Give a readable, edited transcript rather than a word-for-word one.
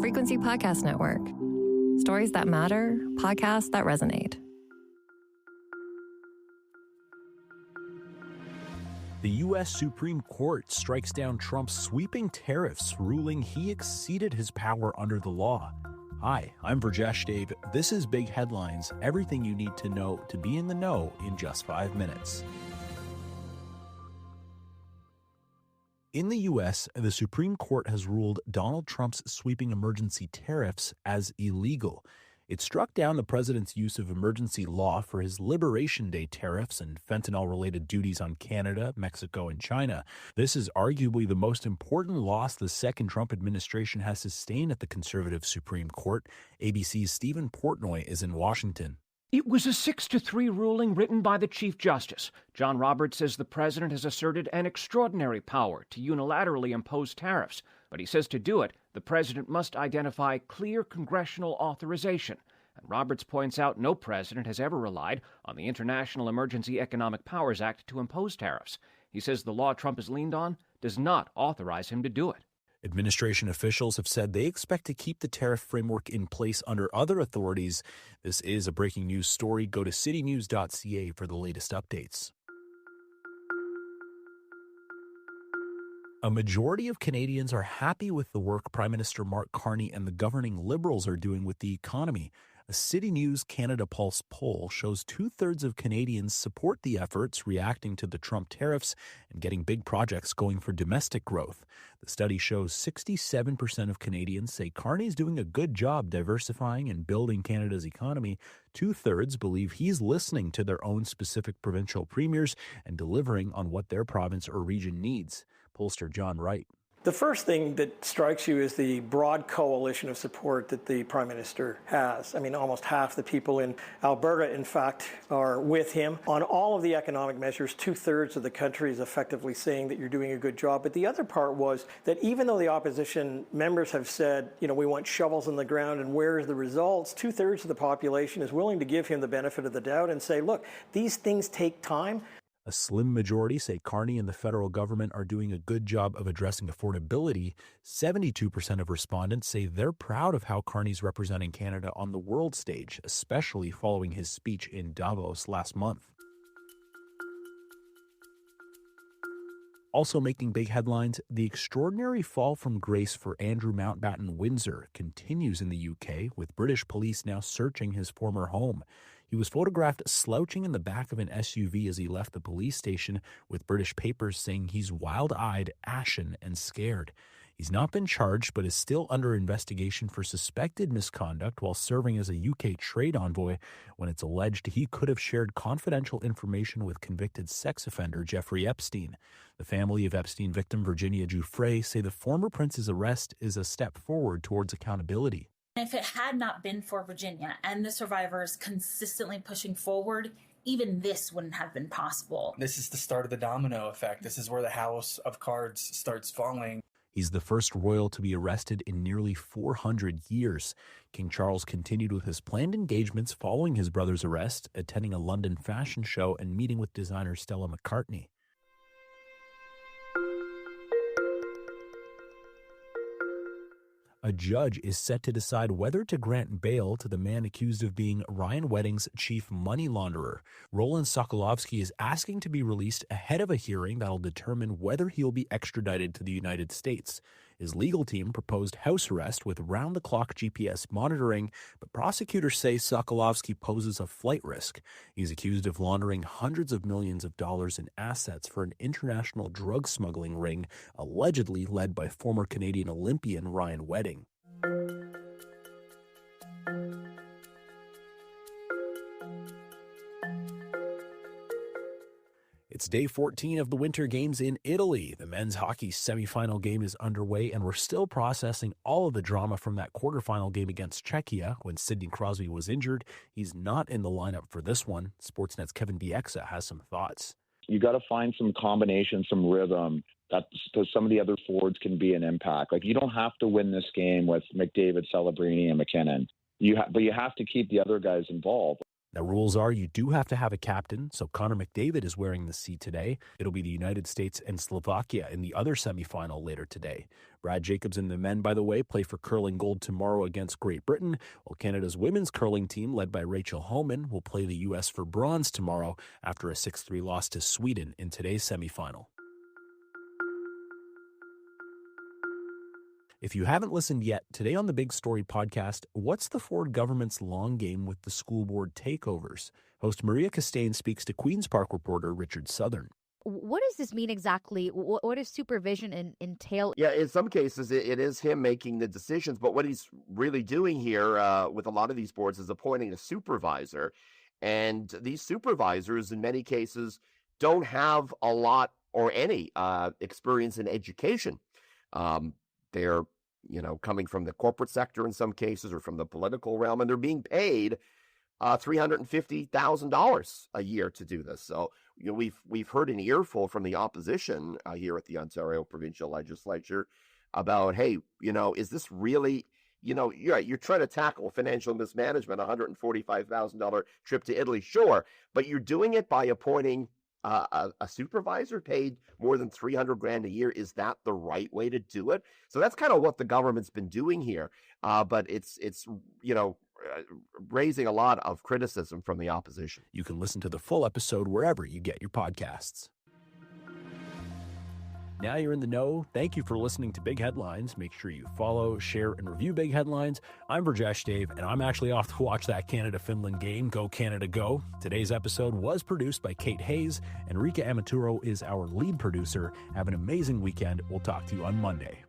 Frequency Podcast Network. Stories that matter, podcasts that resonate. The U.S. Supreme Court strikes down Trump's sweeping tariffs, ruling he exceeded his power under the law. Hi, I'm Virjesh Dave. This is Big Headlines, everything you need to know to be in the know in just 5 minutes. In the U.S., the Supreme Court has ruled Donald Trump's sweeping emergency tariffs as illegal. It struck down the president's use of emergency law for his Liberation Day tariffs and fentanyl-related duties on Canada, Mexico, and China. This is arguably the most important loss the second Trump administration has sustained at the conservative Supreme Court. ABC's Stephen Portnoy is in Washington. It was a 6-3 ruling written by the Chief Justice. John Roberts says the president has asserted an extraordinary power to unilaterally impose tariffs, but he says to do it, the president must identify clear congressional authorization. And Roberts points out no president has ever relied on the International Emergency Economic Powers Act to impose tariffs. He says the law Trump has leaned on does not authorize him to do it. Administration officials have said they expect to keep the tariff framework in place under other authorities. This is a breaking news story. Go to citynews.ca for the latest updates. A majority of Canadians are happy with the work Prime Minister Mark Carney and the governing Liberals are doing with the economy. A City News Canada Pulse poll shows 2/3 of Canadians support the efforts reacting to the Trump tariffs and getting big projects going for domestic growth. The study shows 67% of Canadians say Carney's doing a good job diversifying and building Canada's economy. 2/3 believe he's listening to their own specific provincial premiers and delivering on what their province or region needs. Pollster John Wright. The first thing that strikes you is the broad coalition of support that the Prime Minister has. I mean, almost half the people in Alberta, in fact, are with him. On all of the economic measures, 2/3 of the country is effectively saying that you're doing a good job. But the other part was that even though the opposition members have said, we want shovels in the ground and where's the results, 2/3 of the population is willing to give him the benefit of the doubt and say, look, these things take time. A slim majority say Carney and the federal government are doing a good job of addressing affordability. 72% of respondents say they're proud of how Carney's representing Canada on the world stage, especially following his speech in Davos last month. Also making big headlines, the extraordinary fall from grace for Andrew Mountbatten Windsor continues in the UK, with British police now searching his former home. He was photographed slouching in the back of an SUV as he left the police station, with British papers saying he's wild-eyed, ashen, and scared. He's not been charged, but is still under investigation for suspected misconduct while serving as a UK trade envoy when it's alleged he could have shared confidential information with convicted sex offender Jeffrey Epstein. The family of Epstein victim Virginia Giuffre say the former prince's arrest is a step forward towards accountability. If it had not been for Virginia and the survivors consistently pushing forward, even this wouldn't have been possible. This is the start of the domino effect. This is where the house of cards starts falling. He's the first royal to be arrested in nearly 400 years. King Charles continued with his planned engagements following his brother's arrest, attending a London fashion show and meeting with designer Stella McCartney. A judge is set to decide whether to grant bail to the man accused of being Ryan Wedding's chief money launderer. Roland Sokolovsky is asking to be released ahead of a hearing that'll determine whether he'll be extradited to the United States. His legal team proposed house arrest with round-the-clock GPS monitoring, but prosecutors say Sokolovsky poses a flight risk. He's accused of laundering hundreds of millions of dollars in assets for an international drug smuggling ring, allegedly led by former Canadian Olympian Ryan Wedding. It's day 14 of the Winter Games in Italy. The men's hockey semifinal game is underway, and we're still processing all of the drama from that quarterfinal game against Czechia when Sidney Crosby was injured. He's not in the lineup for this one. Sportsnet's Kevin Bieksa has some thoughts. You got to find some combination, some rhythm, because some of the other forwards can be an impact. Like, you don't have to win this game with McDavid, Celebrini, and McKinnon. But you have to keep the other guys involved. Now, rules are you do have to have a captain, so Connor McDavid is wearing the C today. It'll be the United States and Slovakia in the other semifinal later today. Brad Jacobs and the men, by the way, play for curling gold tomorrow against Great Britain, while Canada's women's curling team, led by Rachel Homan, will play the U.S. for bronze tomorrow after a 6-3 loss to Sweden in today's semifinal. If you haven't listened yet, today on the Big Story podcast, what's the Ford government's long game with the school board takeovers? Host Maria Costain speaks to Queen's Park reporter Richard Southern. What does this mean exactly? What does supervision entail? Yeah, in some cases, it is him making the decisions. But what he's really doing here with a lot of these boards is appointing a supervisor. And these supervisors, in many cases, don't have a lot or any experience in education. They're coming from the corporate sector in some cases or from the political realm, and they're being paid $350,000 a year to do this. So we've heard an earful from the opposition here at the Ontario Provincial Legislature about, hey, is this really, you're trying to tackle financial mismanagement, $145,000 trip to Italy, sure, but you're doing it by appointing a supervisor paid more than $300,000 a year. Is that the right way to do it? So that's kind of what the government's been doing here. But it's raising a lot of criticism from the opposition. You can listen to the full episode wherever you get your podcasts. Now you're in the know. Thank you for listening to Big Headlines. Make sure you follow, share, and review Big Headlines. I'm Burjesh Dave, and I'm actually off to watch that Canada-Finland game. Go Canada, go. Today's episode was produced by Kate Hayes. Enrique Amaturo is our lead producer. Have an amazing weekend. We'll talk to you on Monday.